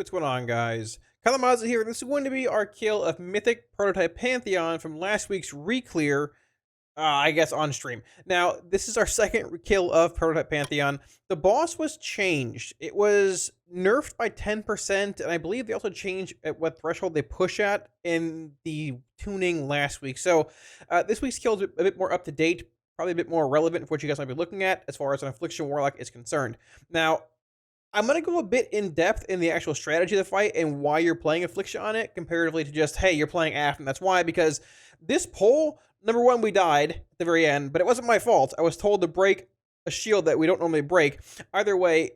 What's going on, guys? Kalamazi here. This is going to be our kill of Mythic Prototype Pantheon from last week's reclear, I guess, on stream. Now, this is our second kill of Prototype Pantheon. The boss was changed. It was nerfed by 10%, and I believe they also changed at what threshold they push at in the tuning last week. So, this week's kill is a bit more up-to-date, probably a bit more relevant for what you guys might be looking at as far as an Affliction Warlock is concerned. Now, I'm going to go a bit in depth in the actual strategy of the fight and why you're playing Affliction on it comparatively to just, hey, you're playing Aff, and that's why, because this pull, number one, we died at the very end, but it wasn't my fault. I was told to break a shield that we don't normally break. Either way,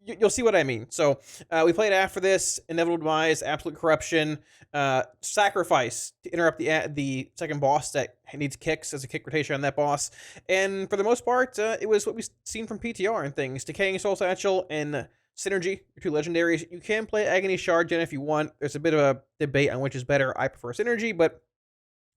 you'll see what I mean. So we played Aff for this, Inevitable Demise, Absolute Corruption, Sacrifice to interrupt the second boss that needs kicks as a kick rotation on that boss. And for the most part, it was what we've seen from PTR and things. Decaying Soul Satchel and Synergy, your two legendaries. You can play Agony Shard Gen if you want. There's a bit of a debate on which is better. I prefer Synergy, but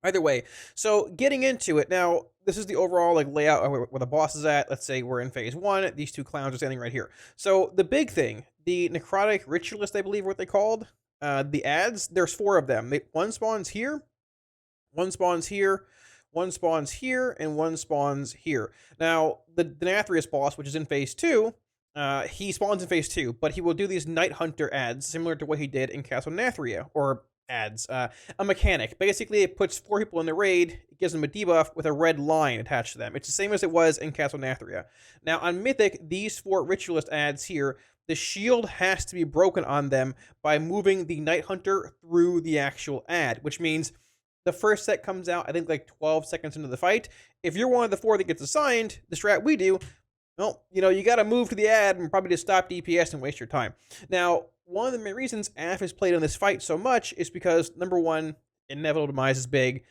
either way. So getting into it now, this is the overall layout of where the boss is at. Let's say we're in phase 1. These two clowns are standing right here. So the big thing, the Necrotic Ritualist, I believe, what they called, the ads. There's 4 of them. One spawns here, one spawns here, one spawns here, and one spawns here. Now the Denathrius boss, which is in phase 2. He spawns in phase 2, but he will do these Night Hunter ads, similar to what he did in Castle Nathria, or ads, a mechanic. Basically, it puts 4 people in the raid, it gives them a debuff with a red line attached to them. It's the same as it was in Castle Nathria. Now, on Mythic, these 4 Ritualist ads here, the shield has to be broken on them by moving the Night Hunter through the actual ad, which means the first set comes out, I think, like 12 seconds into the fight. If you're one of the 4 that gets assigned, the strat we do, well, you got to move to the ad and probably just stop DPS and waste your time. Now, one of the main reasons Aff is played in this fight so much is because, number one, Inevitable Demise is big,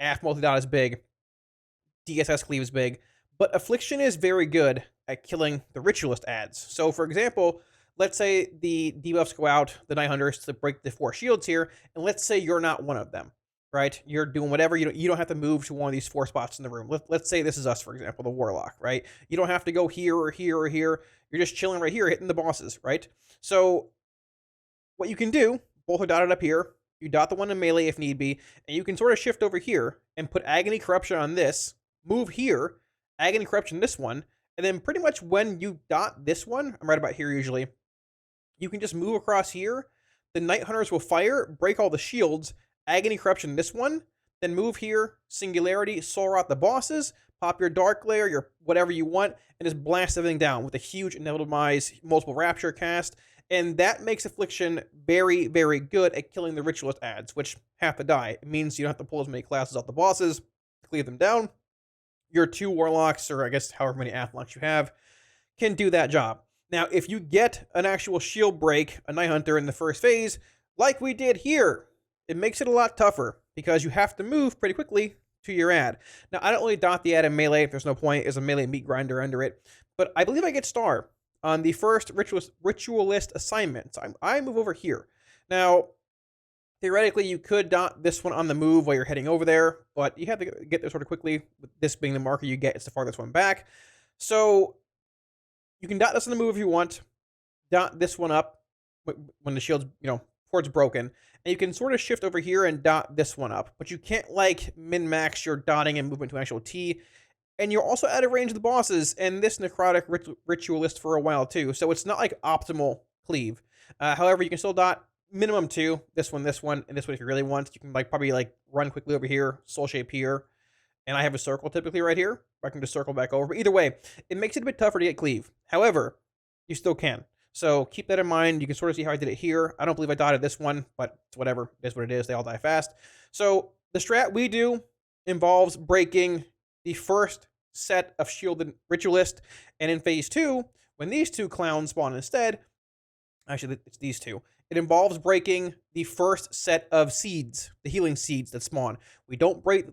Aff Multidot is big, DSS Cleave is big, but Affliction is very good at killing the Ritualist ads. So, for example, let's say the debuffs go out, the Night Hunters, to break the 4 shields here, and let's say you're not one of them. Right? You're doing whatever. You don't have to move to one of these 4 spots in the room. Let's say this is us, for example, the Warlock, right? You don't have to go here or here or here. You're just chilling right here, hitting the bosses, right? So what you can do, both are dotted up here. You dot the one in melee if need be, and you can sort of shift over here and put Agony Corruption on this, move here, Agony Corruption this one, and then pretty much when you dot this one, I'm right about here usually, you can just move across here. The Night Hunters will fire, break all the shields, Agony Corruption this one, then move here, Singularity, Soul Rot the bosses, pop your Dark Layer, your whatever you want, and just blast everything down with a huge Inevitable Demise, multiple Rapture cast, and that makes Affliction very, very good at killing the Ritualist ads, which have to die. It means you don't have to pull as many classes off the bosses to cleave them down. Your 2 Warlocks, or I guess however many Afflocks you have, can do that job. Now, if you get an actual shield break, a Night Hunter in the first phase, like we did here, it makes it a lot tougher because you have to move pretty quickly to your ad. Now, I don't really dot the ad in melee. There's no point. There's a melee meat grinder under it. But I believe I get star on the first ritualist assignment. So I move over here. Now, theoretically, you could dot this one on the move while you're heading over there, but you have to get there sort of quickly. With this being the marker you get, it's the farthest one back. So you can dot this on the move if you want. Dot this one up when the shield's, towards broken. And you can sort of shift over here and dot this one up, but you can't min-max your dotting and movement to an actual T. And you're also out of range of the bosses and this Necrotic Ritualist for a while too, so it's not optimal cleave. However, you can still dot minimum 2, this one, and this one if you really want. You can probably run quickly over here, soul shape here, and I have a circle typically right here. I can just circle back over, but either way, it makes it a bit tougher to get cleave. However, you still can. So keep that in mind. You can sort of see how I did it here. I don't believe I dotted this one, but it's whatever. It is what it is. They all die fast. So the strat we do involves breaking the first set of shielded Ritualist. And in phase 2, when these 2 clowns spawn instead, actually it's these 2, it involves breaking the first set of seeds, the healing seeds that spawn. We don't break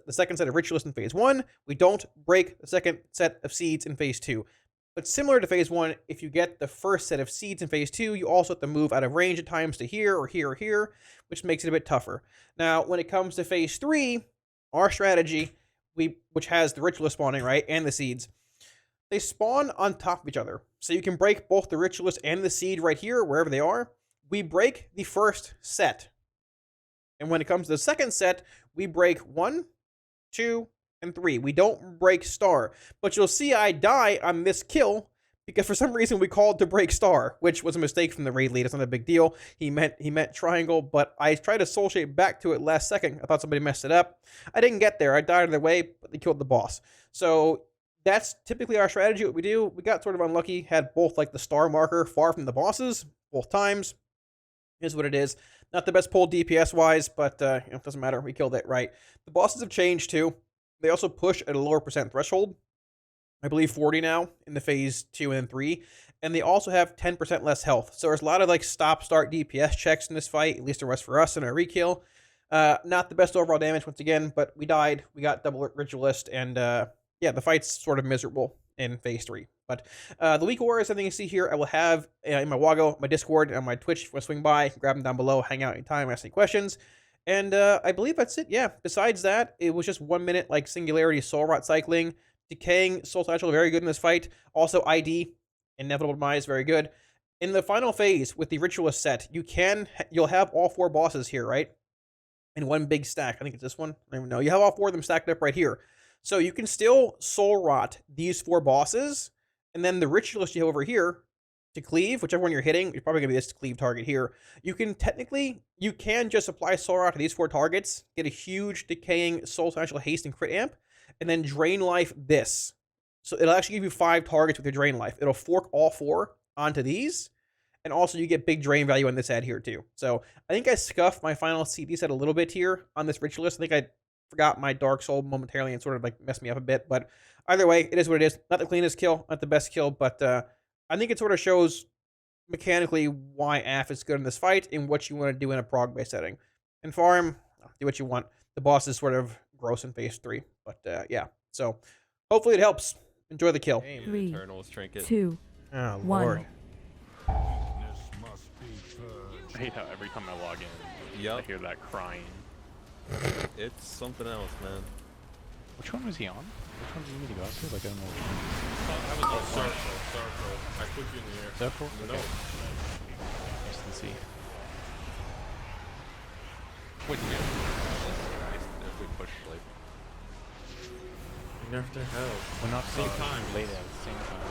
the second set of Ritualist in phase 1. We don't break the second set of seeds in phase 2. But similar to phase 1, if you get the first set of seeds in phase 2, you also have to move out of range at times to here or here or here, which makes it a bit tougher. Now, when it comes to phase 3, our strategy, which has the Ritualist spawning, right, and the seeds, they spawn on top of each other. So you can break both the Ritualist and the seed right here, wherever they are, we break the first set. And when it comes to the second set, we break 1, 2, and 3. We don't break star. But you'll see I die on this kill because for some reason we called to break star, which was a mistake from the raid lead. It's not a big deal. He meant triangle, but I tried to soul shape back to it last second. I thought somebody messed it up. I didn't get there. I died on the way, but they killed the boss. So that's typically our strategy. What we do, we got sort of unlucky, had both like the star marker far from the bosses both times. Is what it is. Not the best pull DPS wise, but it doesn't matter. We killed it right. The bosses have changed too. They also push at a lower percent threshold. I believe 40 now in the phase 2 and 3. And they also have 10% less health. So there's a lot of like stop-start DPS checks in this fight. At least there was for us in our rekill. Not the best overall damage once again, but we died. We got double ritualist, and yeah, the fight's sort of miserable in phase 3. But the week warriors, everything you see here, I will have in my Wago, my Discord, and my Twitch. If you want to swing by, grab them down below, hang out anytime, ask any questions. And I believe that's it. Yeah, besides that, it was just 1 minute like singularity soul rot cycling. Decaying soul satchel, very good in this fight. Also ID, inevitable demise, very good. In the final phase with the ritualist set, you'll have all 4 bosses here, right? In one big stack. I think it's this one. I don't even know. You have all 4 of them stacked up right here. So you can still soul rot these 4 bosses. And then the ritualist you have over here to cleave, whichever one you're hitting, you're probably going to be this cleave target here. You can just apply soul rot to these 4 targets, get a huge decaying soul satchel haste and crit amp, and then drain life this. So it'll actually give you 5 targets with your drain life. It'll fork all 4 onto these. And also you get big drain value on this ad here too. So I think I scuffed my final CD set a little bit here on this ritualist. I think I forgot my Dark Soul momentarily and sort of like messed me up a bit, but either way, it is what it is. Not the cleanest kill, not the best kill, but I think it sort of shows mechanically why AF is good in this fight and what you want to do in a prog-based setting. And farm, do what you want. The boss is sort of gross in phase 3, but yeah. So hopefully it helps. Enjoy the kill. 3, 2, oh, 1. Lord. I hate how every time I log in, I hear that crying. It's something else, man. Which one was he on? Which one did you need to go after? Like, I don't know. I was on Starfall. I put you in the air. Starfall? No. Just to see. Wait, yeah. If we push, like... We nerfed their health. We're not same time. Late at the same time.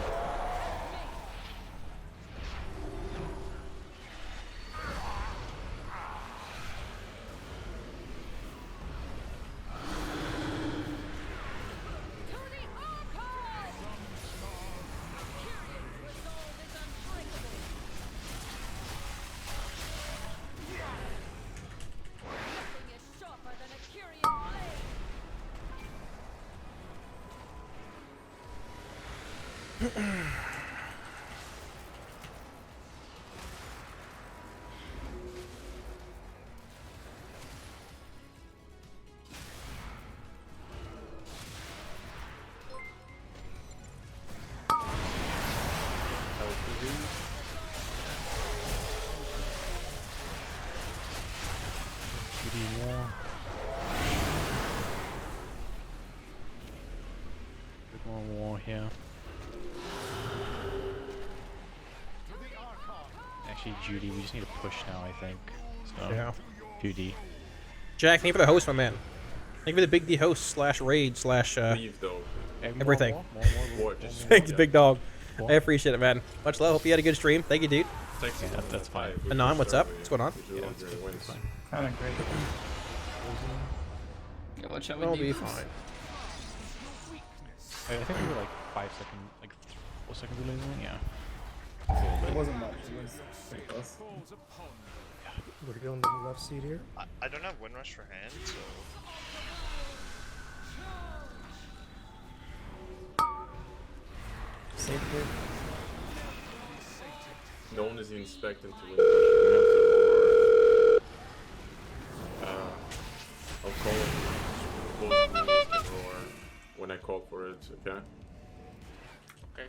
War here. Actually, Judy, we just need to push now, I think. So, Yeah. Judy. Jack, thank you for the host, my man. Thank you for the big D host slash raid slash Leave, though. everything. More, just Thanks, big dog. More. I appreciate it, man. Much love. Hope you had a good stream. Thank you, dude. Thanks. Yeah, that's fine. Anon, what's up? What's going on? Yeah, that's fine. Kinda great. Yeah, watch out We'll with be defense. fine. I think we were like 5 seconds, like 4 seconds away. Yeah. It wasn't much. It was pretty close. We're going to the left seat here. I don't have Windrush for hand, so... Safe here. No one is even expecting to win. We're gonna have to roar. I'll call it. Both boomers can roar when I call for it, okay? Okay.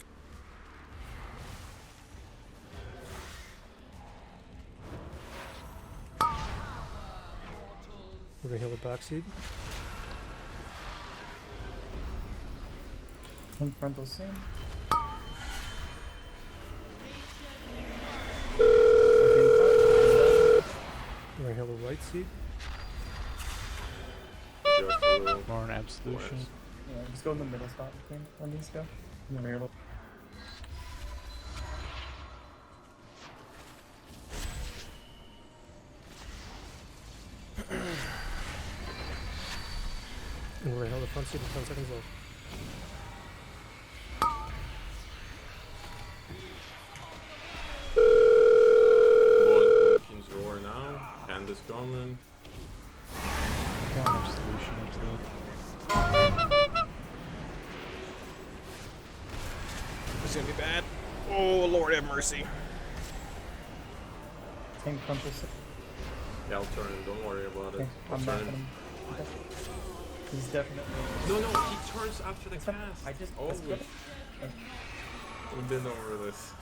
We're gonna heal the back seat. Frontal scene. right seed. More an absolution. Yeah, just go in the middle spot between when these go. In the rear. And we're gonna hold the front seat with 10 seconds left. King's Roar now. Hand is coming. Absolution into it. It's gonna be bad. Oh, Lord have mercy. Tank frontal seat. Yeah, I'll turn him. Don't worry about it. Okay, I'll I'm turn backing him. him. Okay. He's definitely. No, he turns after the It's fine. cast. I just. Oh, that's good. we've been over this.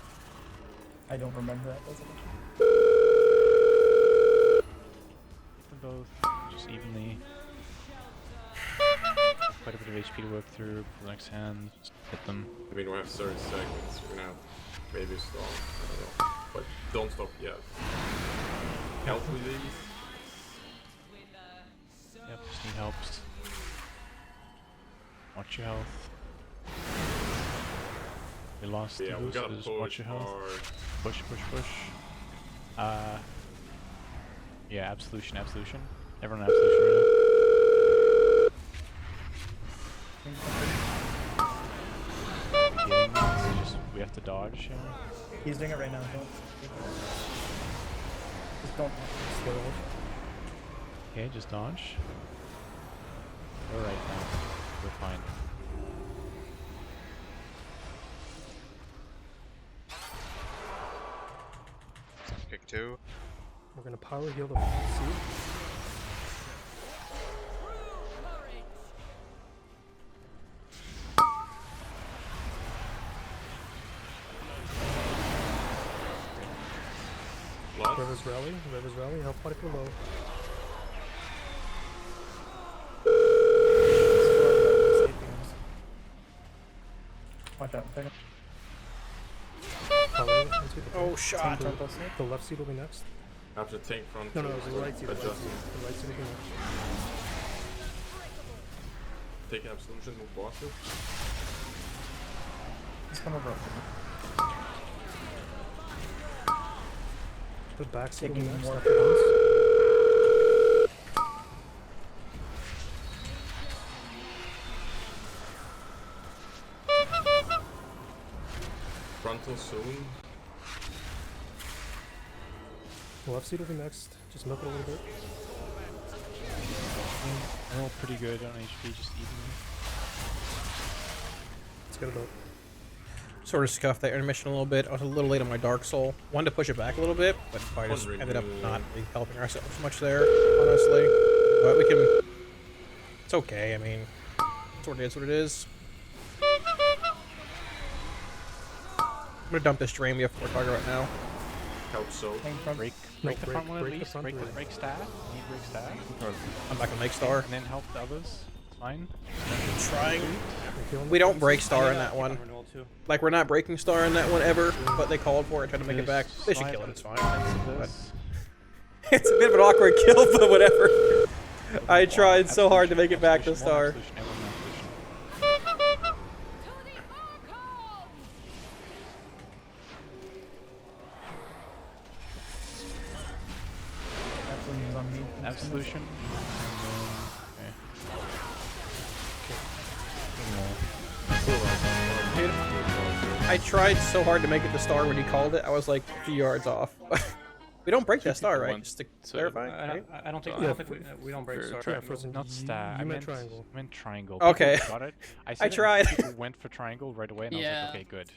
I don't remember that. Doesn't it? Them both just evenly. Quite a bit of HP to work through. For the next hand, just hit them. I mean, we have 30 seconds. We're gonna have maybe stop. I don't know. But don't stop yet. Help with these. Yep, just need helps. Watch your health. We lost Yeah, the we boost, gotta so just watch push your health. hard. Push. Yeah, absolution. Everyone absolution right now. We have to dodge him. He's doing it right now. Don't. Just don't. Slow off. Okay, just dodge. We're right now. We're fine. Kick 2. We're gonna power heal the front seat. Lost. Rivers rally, help party for low. Watch out. Second. Power heal the front seat. Oh, shot. Tank frontal seat. The left seat will be next. After tank front. No, the right seat. The right Adjusting. seat. The right seat will be next. Taking absolution, move bosses. Just come over. The back seat will be Taking next. more After bounce. Frontal soon. The left seat will be next. Just milk it a little bit. We're all pretty good on HP, just evenly. Let's get it up. Sort of scuffed that intermission a little bit. I was a little late on my Dark Soul. Wanted to push it back a little bit, but probably just ended up not really helping ourselves much there, honestly. But we can... It's okay, I mean... It's what it is. I'm gonna dump this drain. We have 4 target right now. Help so. Tank front. Break the front one at least. Break staff. Need break staff. I'm back on Lake Star. And then help the others. It's fine. Trying. We're healing We the don't front break seat. star in that one. Like, we're not breaking star in that one ever, but they called for it, tried to make it back. They should kill it, it's fine. But it's a bit of an awkward kill, but whatever. I tried so hard to make it back to star. Absolution's on me. Absolution. I tried so hard to make it to star when he called it. I was like 2 yards off. We don't break that star, right? Just to clarify. Right? I don't think we don't break star. Not star. I meant triangle. I meant triangle. Okay. People got it. I tried. People went for triangle right away, and I was like, okay, good.